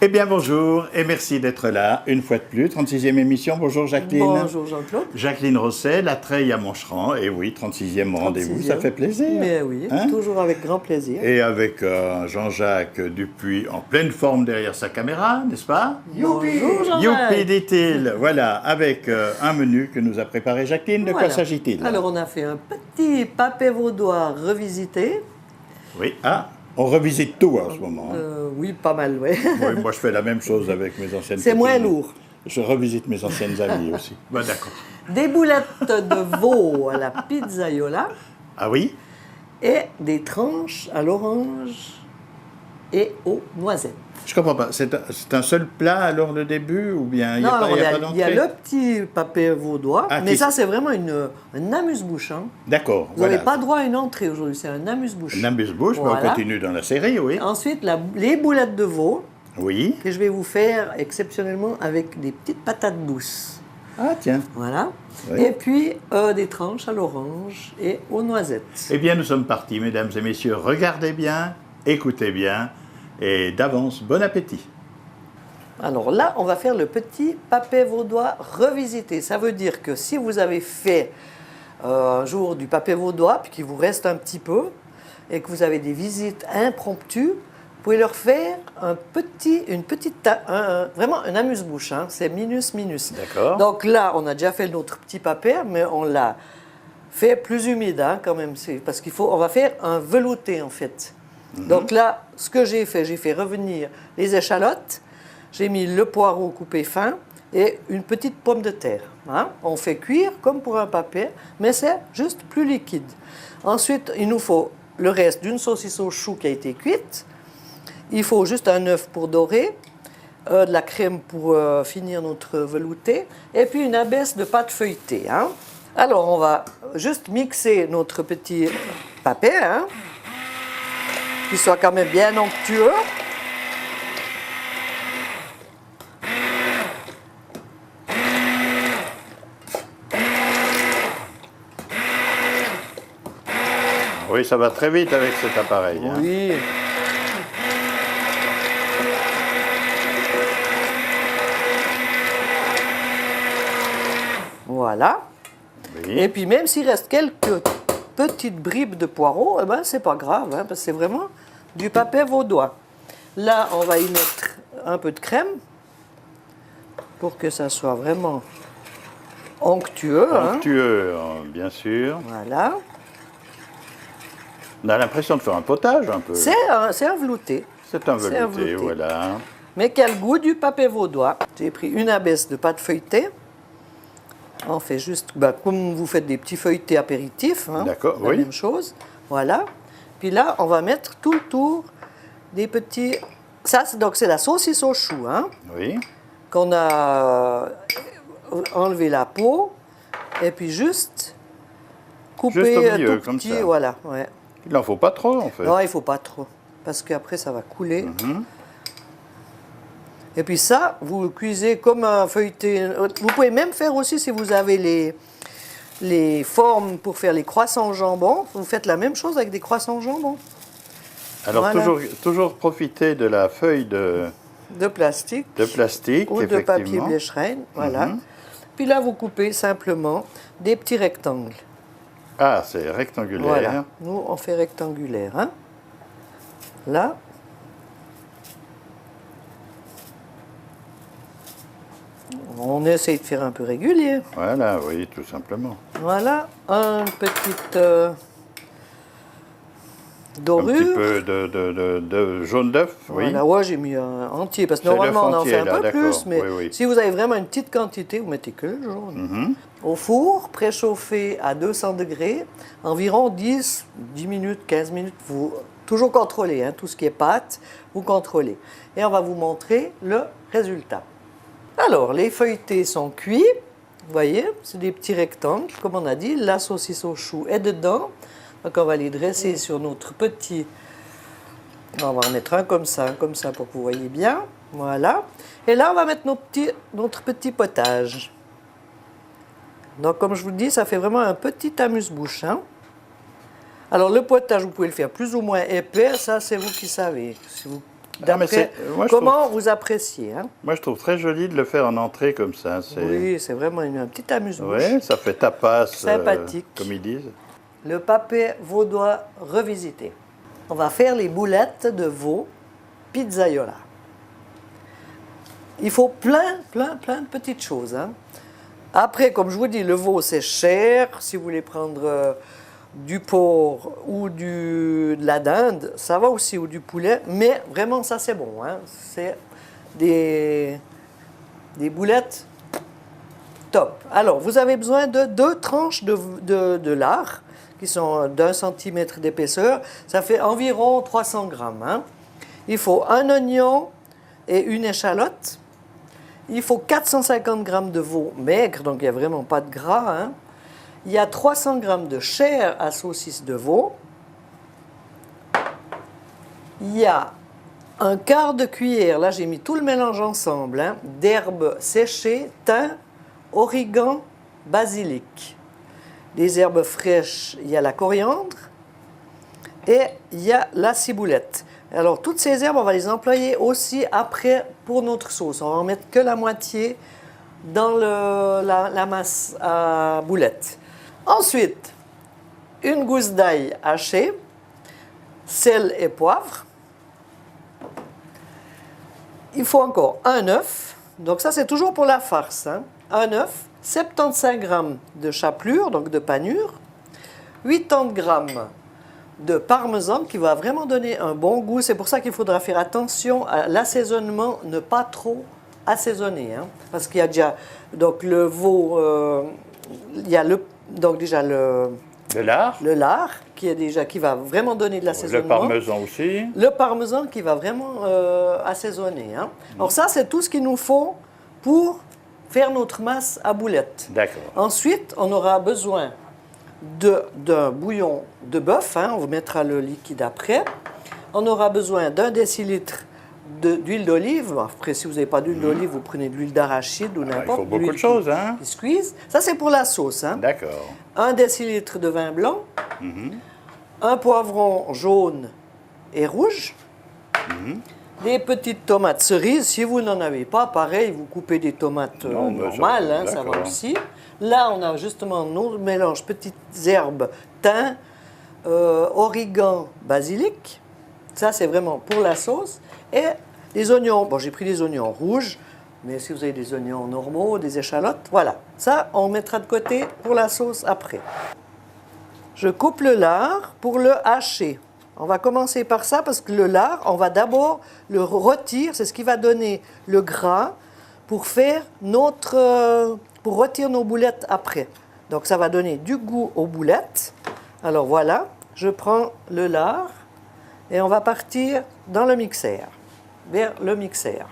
Eh bien bonjour et merci d'être là une fois de plus, 36e émission. Bonjour Jacqueline. Bonjour Jean-Claude. Jacqueline Rosset, la Treille à Moncheran. Et oui, 36e rendez-vous, ça fait plaisir. Mais oui, hein? toujours avec grand plaisir. Et avec Jean-Jacques Dupuis en pleine forme derrière sa caméra, n'est-ce pas? Bonjour Jean-Jacques. Youpi, dit-il. Voilà, avec un menu que nous a préparé Jacqueline. De quoi s'agit-il? Alors on a fait un petit papé vaudois revisité. Oui, on revisite tout en ce moment. Oui, pas mal, oui. Oui, moi je fais la même chose avec mes anciennes C'est copines. moins lourd. Je revisite mes anciennes amies aussi. Bah, d'accord. Des boulettes de veau à la pizzaiola Ah oui? et des tranches à l'orange et aux noisettes. Je comprends pas. C'est un seul plat alors le début ou bien il n'y a, Non, pas, alors, y a pas il y d'entrée? a le petit papé vaudois, mais ça c'est vraiment un amuse-bouche. Hein. D'accord. Vous n'avez pas droit à une entrée aujourd'hui, c'est un amuse-bouche. Un amuse-bouche, Voilà. mais on continue dans la série, oui. Ensuite, les boulettes de veau Oui. que je vais vous faire exceptionnellement avec des petites patates douces. Ah tiens. Voilà. Oui. Et puis des tranches à l'orange et aux noisettes. Eh bien, nous sommes partis, mesdames et messieurs. Regardez bien, écoutez bien, et d'avance, bon appétit. Alors là, on va faire le petit papé vaudois revisité. Ça veut dire que si vous avez fait un jour du papé vaudois, puis qu'il vous reste un petit peu, et que vous avez des visites impromptues, vous pouvez leur faire vraiment un amuse-bouche. Hein. C'est minus. D'accord. Donc là, on a déjà fait notre petit papé, mais on l'a fait plus humide hein, quand même. Parce on va faire un velouté en fait. Donc là, ce que j'ai fait revenir les échalotes. J'ai mis le poireau coupé fin et une petite pomme de terre. Hein. On fait cuire comme pour un papé, mais c'est juste plus liquide. Ensuite, il nous faut le reste d'une saucisse au chou qui a été cuite. Il faut juste un œuf pour dorer, de la crème pour finir notre velouté, et puis une abaisse de pâte feuilletée. Hein. Alors, on va juste mixer notre petit papé, hein, qu'il soit quand même bien onctueux. Oui, ça va très vite avec cet appareil. Hein. Oui. Voilà. Oui. Et puis même s'il reste quelques petites bribes de poireaux, eh ben, c'est pas grave, hein, parce que c'est vraiment du papé vaudois. Là, on va y mettre un peu de crème pour que ça soit vraiment onctueux. Onctueux, bien sûr. Voilà. On a l'impression de faire un potage un peu. C'est un velouté. C'est un velouté, velouté. voilà. Mais qui a le goût du papé vaudois. J'ai pris une abaisse de pâte feuilletée. On fait juste, comme vous faites des petits feuilletés apéritifs, hein, D'accord, la oui. même chose. Voilà. Puis là, on va mettre tout le tour des petits... Ça, donc c'est la saucisse au chou, hein, Oui. qu'on a enlevé la peau, et puis juste couper Juste au milieu, tout comme petit, ça. voilà. Ouais. Il n'en faut pas trop, en fait. Non, il ne faut pas trop, parce qu'après, ça va couler. Et puis ça, vous le cuisez comme un feuilleté. Vous pouvez même faire aussi, si vous avez les formes pour faire les croissants jambon, vous faites la même chose avec des croissants jambon. Alors, Voilà. toujours profiter de la feuille de plastique plastique, ou de papier effectivement. Blecherine, voilà. Puis là, vous coupez simplement des petits rectangles. Ah, c'est rectangulaire. Voilà. Nous, on fait rectangulaire. Hein. Là. On essaye de faire un peu régulier. Voilà, oui, tout simplement. Voilà, un petit Un dorure. petit peu de jaune d'œuf, oui. Voilà, ouais, j'ai mis un entier, parce que C'est normalement on l'œuf en entier, fait un là, peu d'accord. plus, mais Oui, oui. si vous avez vraiment une petite quantité, vous mettez que le jaune. Au four, préchauffé à 200 degrés, environ 10 minutes, 15 minutes, vous toujours contrôlez, hein, tout ce qui est pâte, vous contrôlez. Et on va vous montrer le résultat. Alors, les feuilletés sont cuits, vous voyez, c'est des petits rectangles, comme on a dit, la saucisse au chou est dedans. Donc on va les dresser sur notre petit... On va en mettre un comme ça pour que vous voyez bien. Voilà. Et là, on va mettre notre petit potage. Donc, comme je vous le dis, ça fait vraiment un petit amuse-bouche. Hein. Alors, le potage, vous pouvez le faire plus ou moins épais. Ça, c'est vous qui savez. Si vous d'après moi, je comment vous appréciez. Hein. Moi, je trouve très joli de le faire en entrée comme ça. Oui, c'est vraiment un petit amuse-bouche. Ouais, ça fait tapas, Sympathique. comme ils disent. Le papé vaudois revisité. On va faire les boulettes de veau pizzaiola. Il faut plein de petites choses. Hein. Après, comme je vous dis, le veau, c'est cher. Si vous voulez prendre du porc ou de la dinde, ça va aussi, ou du poulet. Mais vraiment, ça, c'est bon. Hein. C'est des boulettes top. Alors, vous avez besoin de 2 tranches de lard qui sont d'1 centimètre d'épaisseur. Ça fait environ 300 grammes. Hein. Il faut un oignon et une échalote. Il faut 450 grammes de veau maigre, donc il n'y a vraiment pas de gras. Hein. Il y a 300 grammes de chair à saucisse de veau. Il y a un quart de cuillère, là j'ai mis tout le mélange ensemble, hein, d'herbes séchées, thym, origan, basilic. Les herbes fraîches, il y a la coriandre et il y a la ciboulette. Alors, toutes ces herbes, on va les employer aussi après pour notre sauce. On va en mettre que la moitié dans la masse à boulettes. Ensuite, une gousse d'ail hachée, sel et poivre. Il faut encore un œuf. Donc ça, c'est toujours pour la farce. Hein. Un œuf, 75 grammes de chapelure, donc de panure, 80 grammes de parmesan qui va vraiment donner un bon goût. C'est pour ça qu'il faudra faire attention à l'assaisonnement, ne pas trop assaisonner. Hein, parce qu'il y a déjà donc le veau, il y a donc déjà le lard qui va vraiment donner de l'assaisonnement. Le parmesan aussi. Le parmesan qui va vraiment assaisonner. Hein. Alors ça, c'est tout ce qu'il nous faut pour faire notre masse à boulettes. D'accord. Ensuite, on aura besoin d'un bouillon de bœuf, hein, on vous mettra le liquide après. On aura besoin d'1 décilitre d'huile d'olive. Après, si vous n'avez pas d'huile d'olive, vous prenez de l'huile d'arachide ou n'importe. Il faut beaucoup de choses, hein? Qui squeeze. Ça, c'est pour la sauce. Hein. D'accord. 1 décilitre de vin blanc, un poivron jaune et rouge, des petites tomates cerises. Si vous n'en avez pas, pareil, vous coupez des tomates normales, hein, ça va aussi. Là, on a justement nos mélanges petites herbes, thym, origan, basilic. Ça, c'est vraiment pour la sauce. Et les oignons. Bon, j'ai pris des oignons rouges, mais si vous avez des oignons normaux, des échalotes, voilà. Ça, on mettra de côté pour la sauce après. Je coupe le lard pour le hacher. On va commencer par ça parce que le lard, on va d'abord le rôtir. C'est ce qui va donner le gras pour faire pour rôtir nos boulettes après. Donc, ça va donner du goût aux boulettes. Alors, voilà. Je prends le lard et on va partir dans le mixeur, vers le mixeur.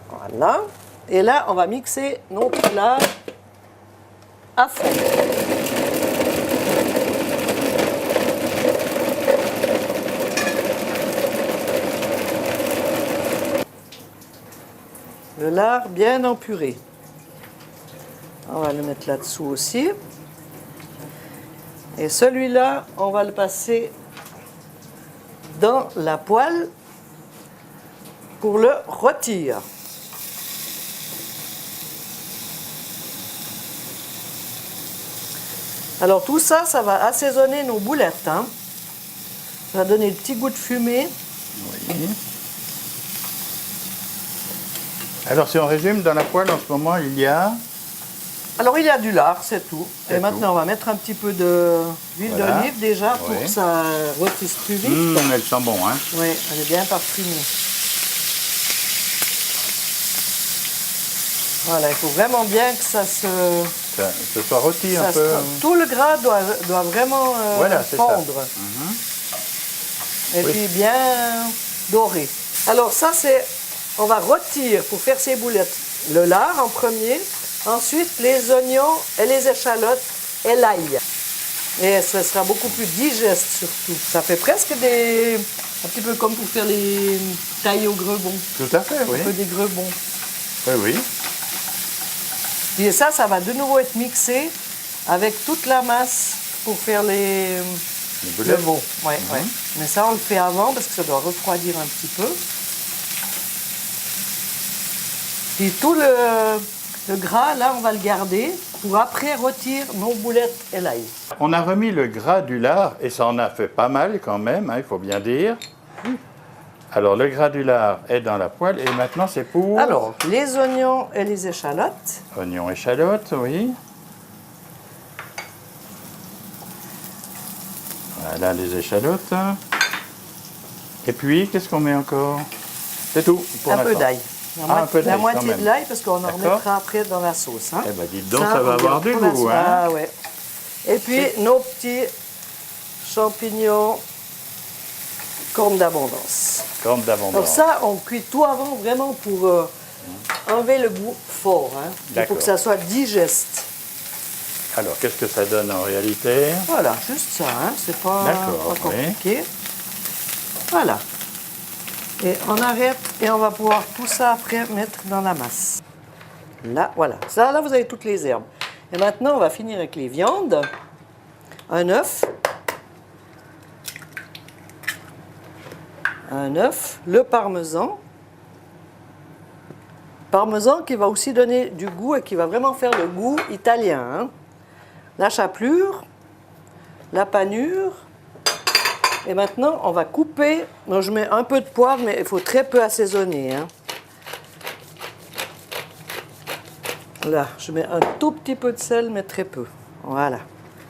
Voilà. Et là, on va mixer notre lard à fond. Le lard bien empuré. On va le mettre là-dessous aussi. Et celui-là, on va le passer dans la poêle pour le rôtir. Alors tout ça, ça va assaisonner nos boulettes. Hein. Ça va donner le petit goût de fumée. Oui. Alors si on résume, dans la poêle en ce moment, il y a... Alors il y a du lard, c'est tout. Et maintenant, on va mettre un petit peu d'huile d'olive déjà pour que ça rôtisse plus vite. Elle sent bon, hein? Oui, elle est bien parfumée. Voilà, il faut vraiment bien que ça se soit rôti un peu. Tout le gras doit vraiment fondre. Et puis bien doré. Alors ça, on va rôtir pour faire ces boulettes. Le lard en premier. Ensuite, les oignons et les échalotes et l'ail. Et ce sera beaucoup plus digeste surtout. Ça fait presque un petit peu comme pour faire les tailles au grebon. Tout à fait, oui. Un peu des grebons. Oui, oui. Et ça va de nouveau être mixé avec toute la masse pour faire Les Le boulettes. veau, ouais, ouais. Mais ça, on le fait avant parce que ça doit refroidir un petit peu. Puis tout le gras, là, on va le garder pour après rôtir nos boulettes et l'ail. On a remis le gras du lard et ça en a fait pas mal quand même, hein, il faut bien dire. Alors le gras du lard est dans la poêle et maintenant c'est pour... Alors, les oignons et les échalotes. Oignons, échalotes, oui. Voilà les échalotes. Et puis, qu'est-ce qu'on met encore? C'est tout pour Un peu l'instant. d'ail. Un peu La d'ail, quand moitié même. de l'ail parce qu'on en D'accord. remettra après dans la sauce. Hein. Eh ben dites donc, ça va on avoir garde du pour la goût, sauce. hein. Ah ouais. Et puis nos petits champignons cornes d'abondance. Corne Donc d'abondance. ça, on cuit tout avant vraiment pour enlever le goût fort. Hein. Il faut D'accord. que ça soit digeste. Alors, qu'est-ce que ça donne en réalité? Voilà, juste ça. Hein. C'est pas, D'accord, pas compliqué. Voilà. Et on arrête et on va pouvoir tout ça après mettre dans la masse. Là, voilà. Ça, là, vous avez toutes les herbes. Et maintenant, on va finir avec les viandes. Un œuf. Un œuf. Le parmesan. Parmesan qui va aussi donner du goût et qui va vraiment faire le goût italien. Hein. La chapelure. La panure. Et maintenant, on va couper. Donc, je mets un peu de poivre, mais il faut très peu assaisonner. Hein. Là, je mets un tout petit peu de sel, mais très peu. Voilà.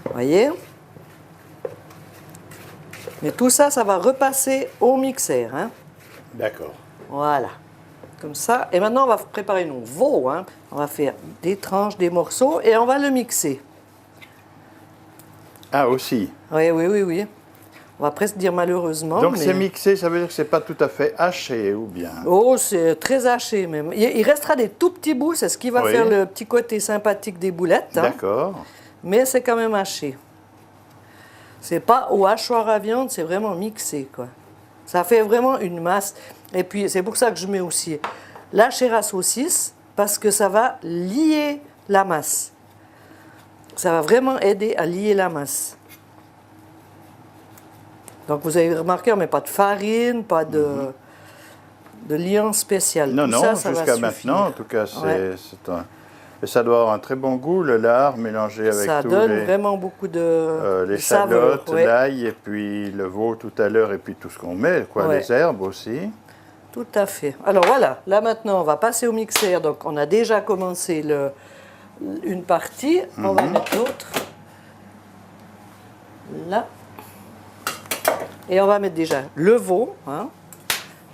Vous voyez? Mais tout ça, ça va repasser au mixeur. Hein. D'accord. Voilà. Comme ça. Et maintenant, on va préparer nos veaux. Hein. On va faire des tranches, des morceaux, et on va le mixer. Ah, aussi. Oui, oui, oui, oui. On va presque dire malheureusement. Donc mais... c'est mixé, ça veut dire que c'est pas tout à fait haché, ou bien? Oh, c'est très haché même. Il restera des tout petits bouts, c'est ce qui va Oui. faire le petit côté sympathique des boulettes. Hein. D'accord. Mais c'est quand même haché. C'est pas au hachoir à viande, c'est vraiment mixé, quoi. Ça fait vraiment une masse. Et puis, c'est pour ça que je mets aussi la chair à saucisse, parce que ça va lier la masse. Ça va vraiment aider à lier la masse. Donc, vous avez remarqué, on ne met pas de farine, pas de liant spécial. Non, Tout non, ça, ça va jusqu'à suffire. maintenant, en tout cas, c'est Ouais. Et ça doit avoir un très bon goût, le lard, mélangé avec Ça tous donne les... vraiment beaucoup de les saveur, chalotes, ouais. l'ail, et puis le veau tout à l'heure, et puis tout ce qu'on met, quoi, Ouais. les herbes aussi. Tout à fait. Alors voilà, là maintenant on va passer au mixeur. Donc on a déjà commencé une partie, on va mettre l'autre là. Et on va mettre déjà le veau, hein,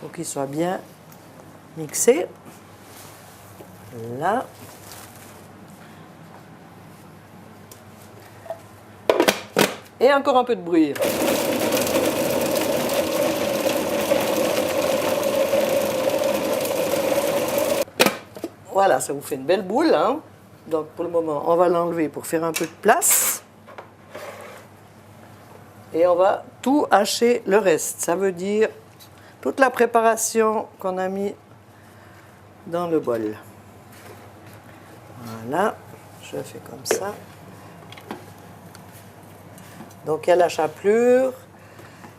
pour qu'il soit bien mixé. Là. Et encore un peu de bruire. Voilà, ça vous fait une belle boule. Hein. Donc pour le moment, on va l'enlever pour faire un peu de place. Et on va tout hacher le reste. Ça veut dire toute la préparation qu'on a mis dans le bol. Voilà, je fais comme ça. Donc il y a la chapelure,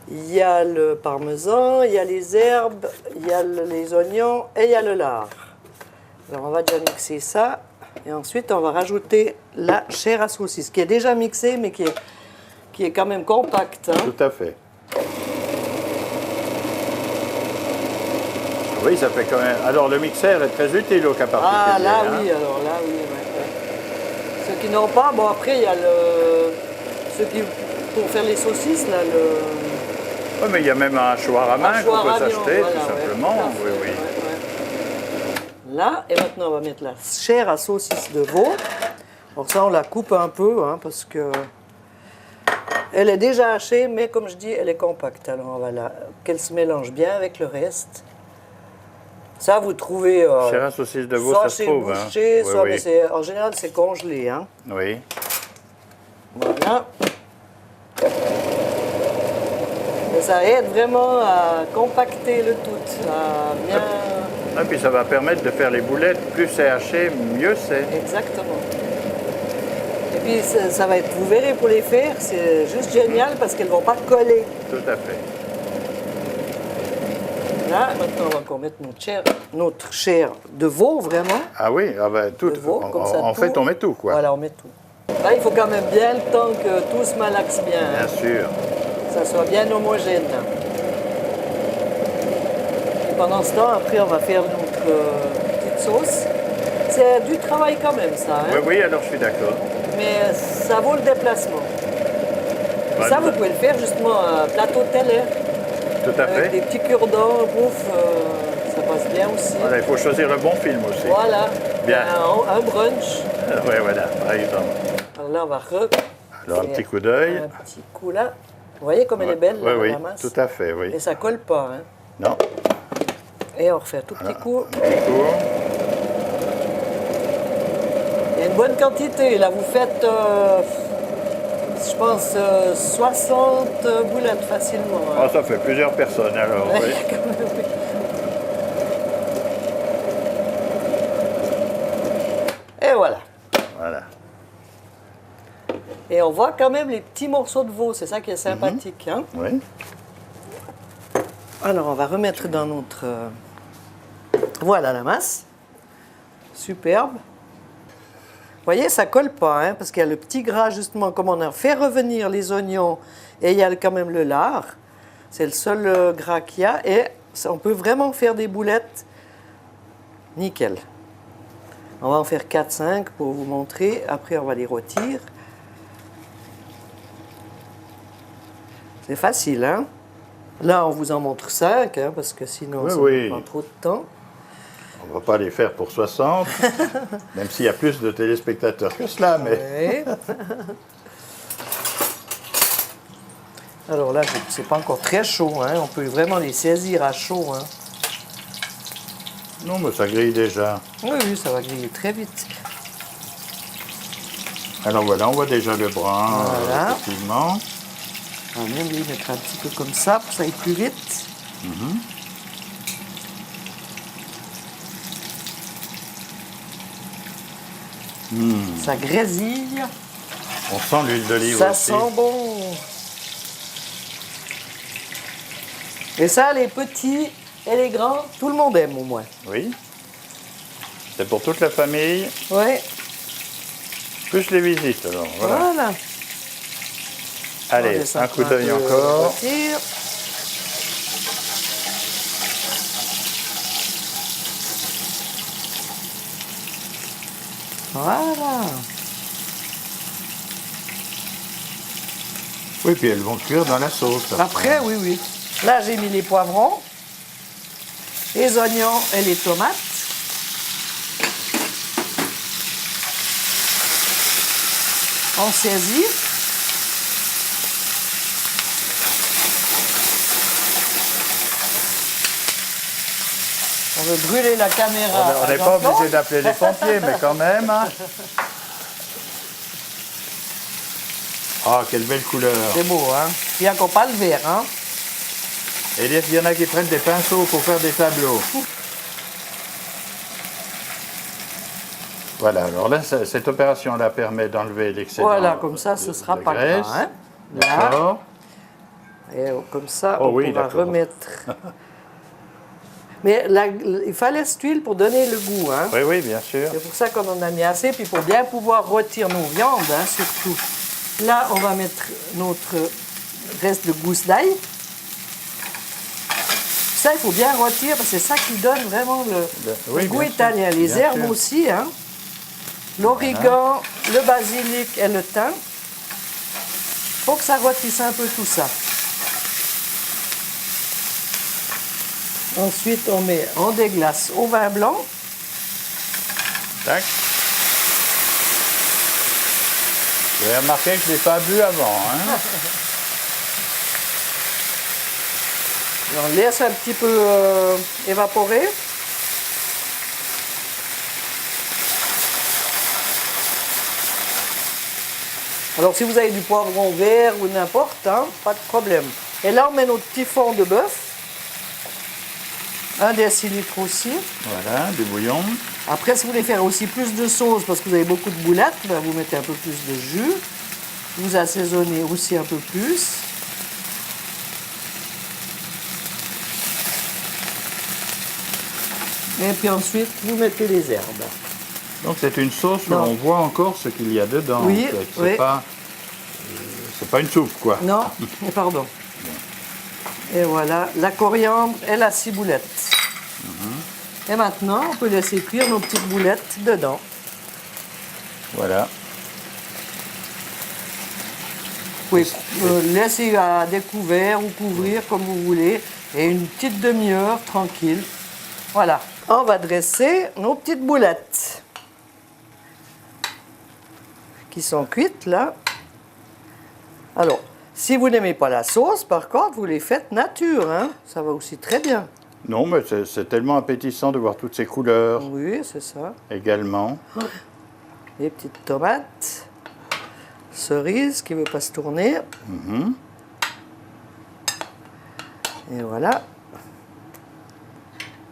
il y a le parmesan, il y a les herbes, il y a les oignons et il y a le lard. Alors on va déjà mixer ça et ensuite on va rajouter la chair à saucisse qui est déjà mixée mais qui est quand même compacte. Hein. Tout à fait. Oui, ça fait quand même... Alors le mixeur est très utile au cas particulier. Ah là hein. oui, alors là oui. Ouais. Ceux qui n'ont pas, bon après il y a ceux qui pour faire les saucisses là Oui, mais il y a même un hachoir à main qu'on hachoir peut à viande, s'acheter, voilà, tout ouais, simplement. tout à fait, Oui, oui. ouais. Là, et maintenant on va mettre la chair à saucisse de veau. Alors ça on la coupe un peu hein, parce que elle est déjà hachée, mais comme je dis, elle est compacte. Alors on va qu'elle se mélange bien avec le reste. Ça vous trouvez Chair à saucisse de veau, soit ça se chez trouve. le hein. boucher, Oui, soit, oui. mais en général c'est congelé. Hein. Oui. Voilà. Et ça aide vraiment à compacter le tout, à bien... Et puis ça va permettre de faire les boulettes. Plus c'est haché, mieux c'est. Exactement. Et puis ça va être, vous verrez pour les faire, c'est juste génial parce qu'elles ne vont pas coller. Tout à fait. Là, maintenant, on va encore mettre notre chair de veau, vraiment. Ah oui, ah ben, tout, De veau, comme ça, en tout. fait, on met tout, quoi. Voilà, on met tout. Là, il faut quand même bien le temps que tout se malaxe bien. Bien sûr. Que ça soit bien homogène. Et pendant ce temps, après, on va faire notre petite sauce. C'est du travail quand même, ça. Hein? Oui, oui, alors je suis d'accord. Mais ça vaut le déplacement. Bah, Ça, vous pouvez le faire justement à un plateau télé. Tout à Avec fait. des petits cure-dents, bouffe, ça passe bien aussi. Voilà, il faut choisir le bon film aussi. Voilà. Bien. Un brunch. Oui, voilà, par exemple. Alors là, on va Alors, un petit coup d'œil. un petit coup là. Vous voyez comme elle est belle, Oui, là, oui, la masse. tout à fait, oui. Et ça colle pas. Hein. Non, Et on refait un tout petit coup. un petit coup. Il y a une bonne quantité. Là, vous faites, je pense, 60 boulettes facilement. Hein. Ah, ça fait plusieurs personnes, alors, oui. Oui. Et voilà. Voilà. Et on voit quand même les petits morceaux de veau, c'est ça qui est sympathique. Hein? Oui. Alors on va remettre dans notre... Voilà la masse. Superbe. Vous voyez, ça colle pas, hein, parce qu'il y a le petit gras, justement, comme on a fait revenir les oignons, et il y a quand même le lard. C'est le seul gras qu'il y a, et on peut vraiment faire des boulettes nickel. On va en faire 4-5 pour vous montrer. Après, on va les rôtir. C'est facile, hein? Là, on vous en montre 5, hein, parce que sinon, Oui, ça oui. prend trop de temps. On ne va pas les faire pour 60, même s'il y a plus de téléspectateurs que cela, mais... Oui. Alors là, c'est pas encore très chaud, hein? On peut vraiment les saisir à chaud. Hein? Non, mais ça grille déjà. Oui, oui, ça va griller très vite. Alors voilà, on voit déjà le brun, Voilà. effectivement. On va même les mettre un petit peu comme ça pour que ça aille plus vite. Ça grésille, On sent l'huile d'olive ça aussi. sent bon. Et ça, les petits et les grands, tout le monde aime au moins. Oui. C'est pour toute la famille, Oui, plus les visites, alors. Voilà. voilà. On Allez, laisse un coup d'œil peu encore. rôtir. Voilà. Oui, puis elles vont cuire dans la sauce. Après, oui, oui. Là, j'ai mis les poivrons, les oignons et les tomates. On saisit. On veut brûler la caméra. On n'est pas obligé d'appeler les pompiers, mais quand même. Hein. Ah, quelle belle couleur. C'est beau, hein? Il n'y a encore pas le vert, hein? Et il y en a qui prennent des pinceaux pour faire des tableaux. Voilà, alors là, cette opération-là permet d'enlever l'excédent. Voilà, comme ça, ce ne sera de pas graisse. gras, hein? Là, D'accord. et comme ça, Oh on oui, pourra d'accord. remettre. Mais il fallait cette huile pour donner le goût, hein? Oui, oui, bien sûr. C'est pour ça qu'on en a mis assez, puis pour bien pouvoir rôtir nos viandes, hein, surtout. Là, on va mettre notre reste de gousse d'ail. Ça, il faut bien rôtir, parce que c'est ça qui donne vraiment Oui, le goût bien sûr, italien. Les bien herbes sûr. aussi, hein. L'origan, le basilic et le thym. Il faut que ça rôtisse un peu tout ça. Ensuite, on déglace au vin blanc. Tac. Vous avez remarqué que je ne l'ai pas bu avant. Hein. Et on laisse un petit peu évaporer. Alors, si vous avez du poivron vert ou n'importe, hein, pas de problème. Et là, on met notre petit fond de bœuf. 1 décilitre aussi. Voilà, du bouillon. Après, si vous voulez faire aussi plus de sauce, parce que vous avez beaucoup de boulettes, ben, vous mettez un peu plus de jus. Vous assaisonnez aussi un peu plus. Et puis ensuite, vous mettez les herbes. Donc c'est une sauce où Non. on voit encore ce qu'il y a dedans. Oui, en fait. oui. C'est pas une soupe, quoi. Non, pardon. Et voilà, la coriandre et la ciboulette. Et maintenant, on peut laisser cuire nos petites boulettes dedans. Voilà. Vous pouvez laisser à découvert ou couvrir comme vous voulez. Et une petite demi-heure, tranquille. Voilà. On va dresser nos petites boulettes qui sont cuites là. Alors, si vous n'aimez pas la sauce, par contre, vous les faites nature, hein. Ça va aussi très bien. Non, mais c'est tellement appétissant de voir toutes ces couleurs Oui, c'est ça. également. Les petites tomates, cerises qui ne veut pas se tourner. Et voilà.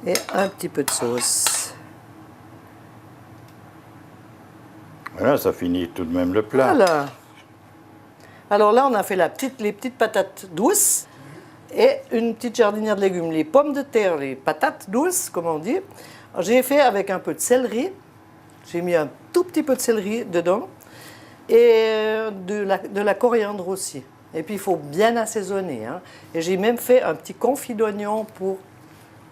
Et un petit peu de sauce. Voilà, ça finit tout de même le plat. Voilà. Alors là, on a fait les petites patates douces et une petite jardinière de légumes. Les pommes de terre, les patates douces, comme on dit. J'ai fait avec un peu de céleri. J'ai mis un tout petit peu de céleri dedans. Et de la coriandre aussi. Et puis, il faut bien assaisonner. Hein. Et j'ai même fait un petit confit d'oignon pour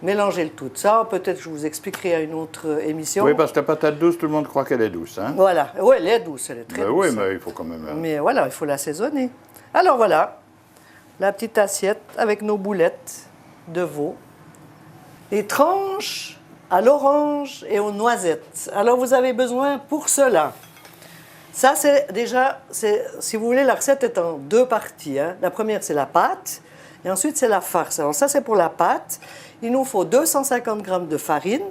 mélanger le tout. Ça, peut-être je vous expliquerai à une autre émission. Oui, parce que la patate douce, tout le monde croit qu'elle est douce. Hein? Voilà. Oui, elle est douce, elle est très Ben douce. oui, mais il faut quand même... Mais voilà, il faut l'assaisonner. Alors voilà, la petite assiette avec nos boulettes de veau. Les tranches à l'orange et aux noisettes. Alors vous avez besoin pour cela. Ça, c'est déjà, si vous voulez, la recette est en 2 parties. Hein. La première, c'est la pâte. Et ensuite, c'est la farce. Alors ça, c'est pour la pâte. Il nous faut 250 g de farine,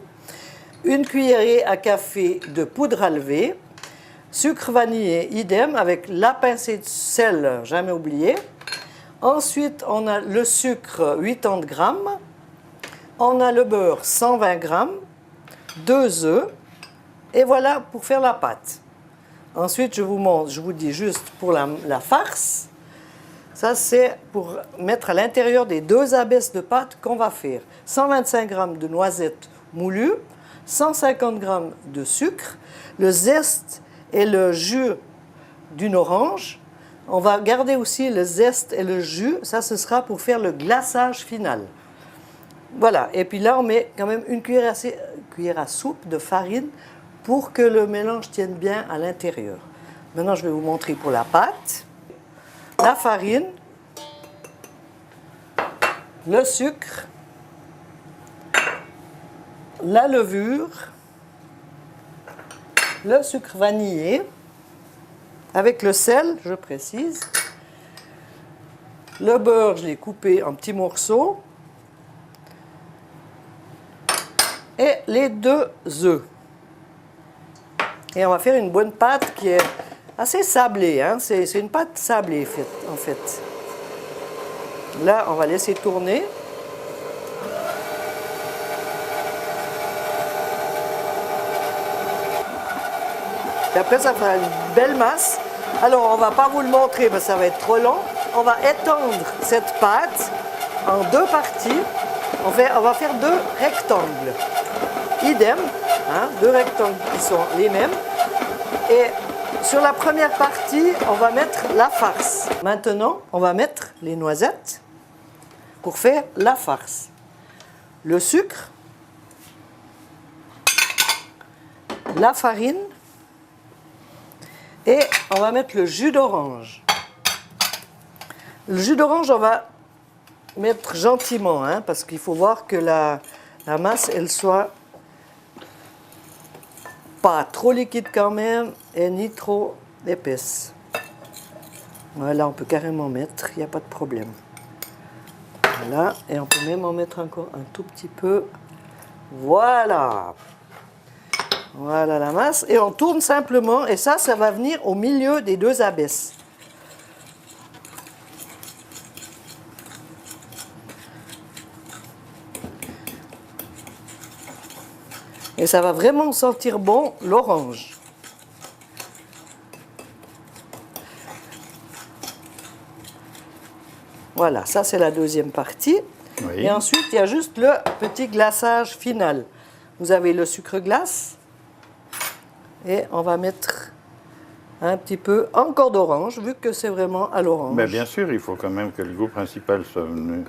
une cuillerée à café de poudre à lever, sucre vanillé, idem, avec la pincée de sel, jamais oublié. Ensuite, on a le sucre, 80 g. On a le beurre, 120 g. 2 œufs. Et voilà pour faire la pâte. Ensuite, je vous montre, je vous dis juste pour la farce. Ça, c'est pour mettre à l'intérieur des 2 abaisses de pâte qu'on va faire. 125 g de noisettes moulues, 150 g de sucre, le zeste et le jus d'une orange. On va garder aussi le zeste et le jus. Ça, ce sera pour faire le glaçage final. Voilà. Et puis là, on met quand même une cuillère à soupe de farine pour que le mélange tienne bien à l'intérieur. Maintenant, je vais vous montrer pour la pâte. La farine, le sucre, la levure, le sucre vanillé, avec le sel, je précise. Le beurre, je l'ai coupé en petits morceaux. Et les 2 œufs. Et on va faire une bonne pâte qui est assez sablée. Hein? C'est une pâte sablée, en fait. Là, on va laisser tourner. Et après, ça fera une belle masse. Alors, on ne va pas vous le montrer, parce que ça va être trop long. On va étendre cette pâte en 2 parties. On va faire 2 rectangles. Idem, hein, 2 rectangles qui sont les mêmes. Et sur la première partie, on va mettre la farce. Maintenant, on va mettre les noisettes pour faire la farce. Le sucre, la farine et on va mettre le jus d'orange. Le jus d'orange, on va mettre gentiment, hein, parce qu'il faut voir que la masse, elle soit pas trop liquide quand même et ni trop épaisse. Voilà, on peut carrément mettre, il n'y a pas de problème. Voilà, et on peut même en mettre encore un tout petit peu. Voilà. Voilà la masse. Et on tourne simplement, et ça va venir au milieu des 2 abaisses. Et ça va vraiment sentir bon l'orange. Voilà, ça c'est la deuxième partie. Oui. Et ensuite, il y a juste le petit glaçage final. Vous avez le sucre glace. Et on va mettre un petit peu encore d'orange, vu que c'est vraiment à l'orange. Mais bien sûr, il faut quand même que le goût principal soit venu.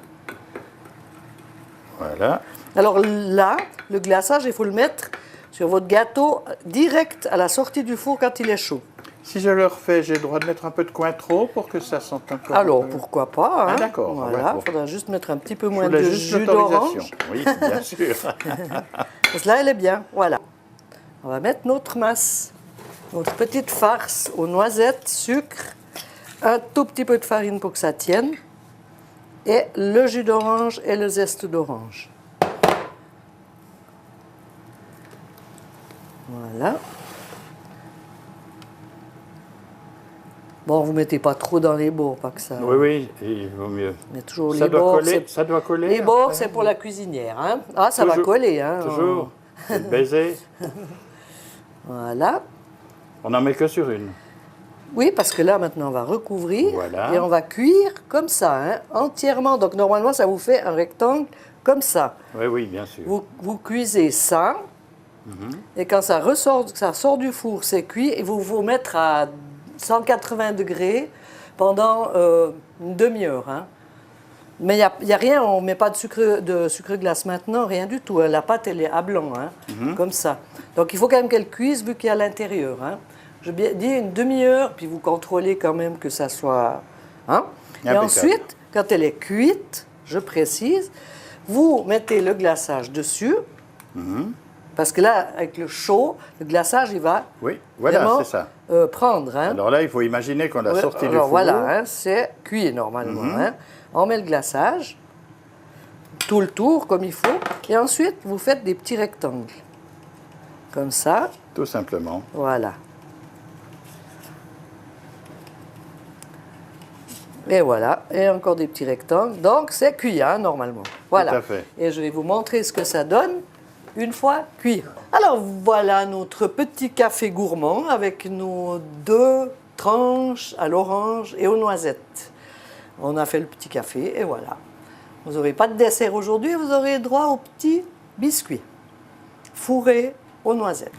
Voilà. Alors là, le glaçage, il faut le mettre sur votre gâteau direct à la sortie du four quand il est chaud. Si je le refais, j'ai le droit de mettre un peu de Cointreau pour que ça sente encore. Alors, pourquoi pas, hein? Ah, d'accord. Voilà, Ouais, il faudra juste mettre un petit peu Je moins voulais de juste jus l'autorisation. d'orange. Oui, bien sûr. Parce que là, elle est bien. Voilà. On va mettre notre masse, notre petite farce aux noisettes, sucre, un tout petit peu de farine pour que ça tienne, et le jus d'orange et le zeste d'orange. Voilà. Bon, vous ne mettez pas trop dans les bords, pas que ça. Oui, oui, il vaut mieux. Mais toujours Ça les doit bords. coller. Ça doit coller. Les bords, après. c'est pour la cuisinière. Hein. Ah, ça va Toujours. coller. Hein. Toujours. C'est le baiser. Voilà. On n'en met que sur une. Oui, parce que là, maintenant, on va recouvrir Voilà. et on va cuire comme ça, hein, entièrement. Donc, normalement, ça vous fait un rectangle comme ça. Oui, oui, bien sûr. Vous cuisez ça, et quand ça ressort, ça sort du four, c'est cuit, et vous mettre à 180 degrés pendant une demi-heure. Hein. Mais il n'y a rien, on ne met pas de sucre glace maintenant, rien du tout. Hein. La pâte, elle est à blanc, hein, comme ça. Donc, il faut quand même qu'elle cuise vu qu'il y a à l'intérieur. Hein. Je dis une demi-heure, puis vous contrôlez quand même que ça soit... Hein. Et Impeccable. ensuite, quand elle est cuite, je précise, vous mettez le glaçage dessus, parce que là, avec le chaud, le glaçage, il va Oui, voilà, vraiment c'est ça. prendre. Hein. Alors là, il faut imaginer qu'on l'a Ouais, sorti du alors four. voilà, hein, c'est cuit normalement. Hein. On met le glaçage, tout le tour comme il faut, et ensuite, vous faites des petits rectangles. Comme ça, Tout simplement. voilà. Et voilà, et encore des petits rectangles. Donc, c'est cuit, hein, normalement. Voilà. Tout à fait. Et je vais vous montrer ce que ça donne une fois cuit. Alors, voilà notre petit café gourmand avec nos 2 tranches à l'orange et aux noisettes. On a fait le petit café, et voilà. Vous n'aurez pas de dessert aujourd'hui, vous aurez droit au petit biscuit fourré aux noisettes.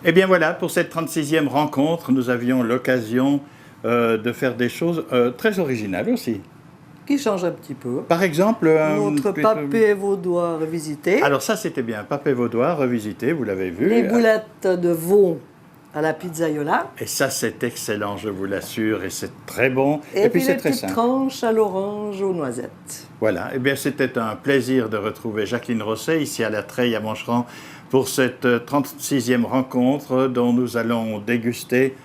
Eh bien voilà, pour cette 36e rencontre, nous avions l'occasion de faire des choses très originales aussi. Qui change un petit peu. Par exemple... Notre papé vaudois revisité. Alors ça, c'était bien. Papé vaudois revisité, vous l'avez vu. Les boulettes de veau à la pizzaiola. Et ça, c'est excellent, je vous l'assure, et c'est très bon. Et puis c'est les très petites simple. tranches à l'orange aux noisettes. Voilà, eh bien c'était un plaisir de retrouver Jacqueline Rosset ici à La Treille à Moncheran pour cette 36e rencontre dont nous allons déguster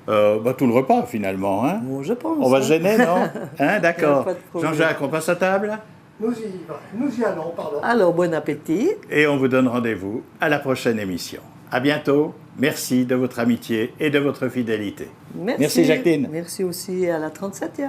tout le repas finalement. Hein. Bon, je pense. On va hein. se gêner, non? Hein, d'accord. Pas de problème. Jean-Jacques, on passe à table Nous y allons, pardon. Alors, bon appétit. et on vous donne rendez-vous à la prochaine émission. À bientôt. Merci de votre amitié et de votre fidélité. Merci, Jacqueline. Merci aussi à la 37e.